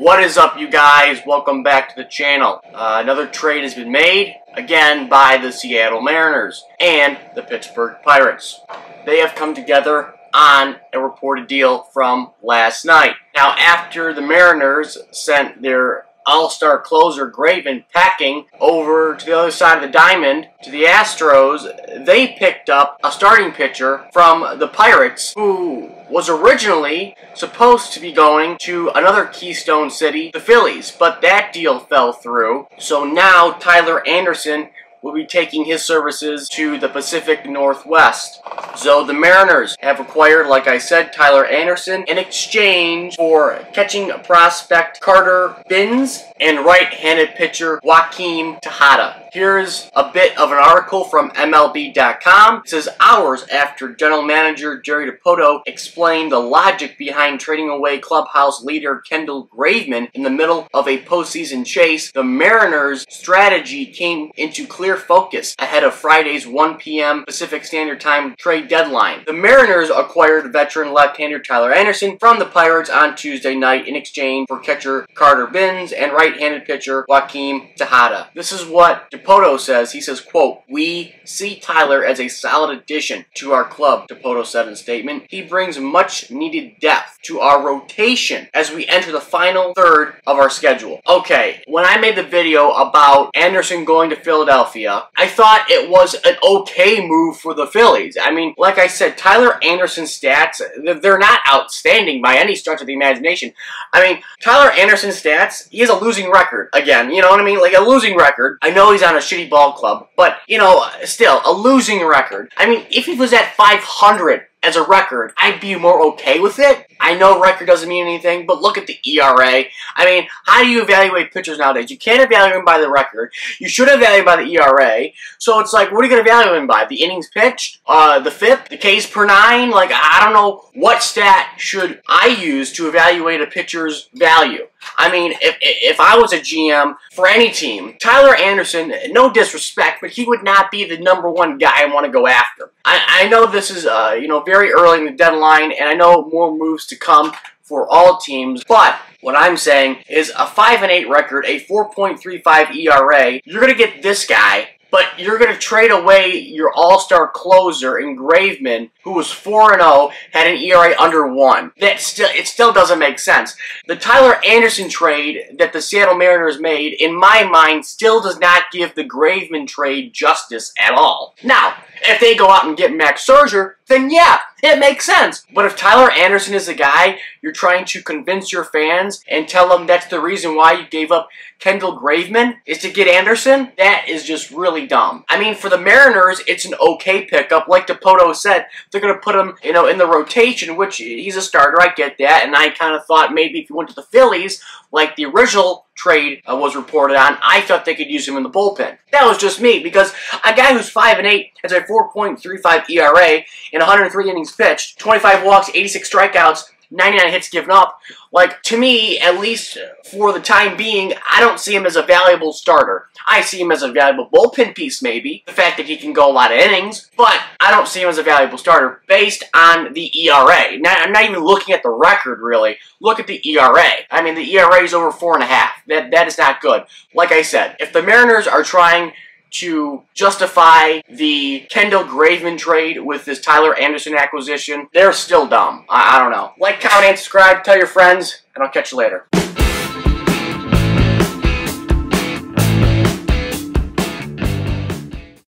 What is up, you guys? Welcome back to the channel. Another trade has been made, again, by the Seattle Mariners and the Pittsburgh Pirates. They have come together on a reported deal from last night. Now, after the Mariners sent their all-star closer Graven packing over to the other side of the diamond to the Astros, they picked up a starting pitcher from the Pirates who was originally supposed to be going to another Keystone city, the Phillies, but that deal fell through. So now Tyler Anderson will be taking his services to the Pacific Northwest. So the Mariners have acquired, like I said, Tyler Anderson in exchange for catching prospect Carter Binns and right-handed pitcher Joaquin Tejada. Here's a bit of an article from MLB.com. It says, hours after general manager Jerry Dipoto explained the logic behind trading away clubhouse leader Kendall Graveman in the middle of a postseason chase, the Mariners' strategy came into clear focus ahead of Friday's 1 p.m. Pacific Standard Time trade deadline. The Mariners acquired veteran left-hander Tyler Anderson from the Pirates on Tuesday night in exchange for catcher Carter Binns and right-handed pitcher Joaquin Tejada. This is what Dipoto says. He says, quote, "We see Tyler as a solid addition to our club," Dipoto said in a statement. "He brings much-needed depth to our rotation as we enter the final third of our schedule." Okay, when I made the video about Anderson going to Philadelphia, I thought it was an okay move for the Phillies. I mean, like I said, Tyler Anderson's stats, they're not outstanding by any stretch of the imagination. I mean, Tyler Anderson's stats, he has a losing record. Again, you know what I mean? Like a losing record. I know he's on a shitty ball club, but, you know, still, a losing record. I mean, if he was at 500 as a record, I'd be more okay with it. I know record doesn't mean anything, but look at the ERA. I mean, how do you evaluate pitchers nowadays? You can't evaluate them by the record. You should evaluate by the ERA. So it's like, what are you going to evaluate them by? The innings pitched? The FIP? The Ks per nine? Like, I don't know what stat should I use to evaluate a pitcher's value. I mean, if I was a GM for any team, Tyler Anderson, no disrespect, but he would not be the #1 guy I want to go after. I know this is, you know, very early in the deadline, and I know more moves to come for all teams, but what I'm saying is a 5-8 record, a 4.35 ERA, you're going to get this guy, but you're going to trade away your all-star closer in Graveman, who was 4-0, had an ERA under 1. It still doesn't make sense. The Tyler Anderson trade that the Seattle Mariners made, in my mind, still does not give the Graveman trade justice at all. Now, if they go out and get Max Scherzer, then yeah, it makes sense. But if Tyler Anderson is the guy you're trying to convince your fans and tell them that's the reason why you gave up Kendall Graveman is to get Anderson, that is just really dumb. I mean, for the Mariners, it's an okay pickup. Like Dipoto said, they're going to put him, you know, in the rotation, which he's a starter. I get that. And I kind of thought maybe if he went to the Phillies, like the original trade was reported on, I thought they could use him in the bullpen. That was just me, because a guy who's 5-8 has a 4.35 ERA in 103 innings pitched, 25 walks, 86 strikeouts, 99 hits given up. Like, to me, at least for the time being, I don't see him as a valuable starter. I see him as a valuable bullpen piece, maybe. The fact that he can go a lot of innings, but I don't see him as a valuable starter based on the ERA. Now, I'm not even looking at the record, really. Look at the ERA. I mean, the ERA is over 4.5. That is not good. Like I said, if the Mariners are trying to justify the Kendall Graveman trade with this Tyler Anderson acquisition, they're still dumb. I don't know. Like, comment, and subscribe, tell your friends, and I'll catch you later.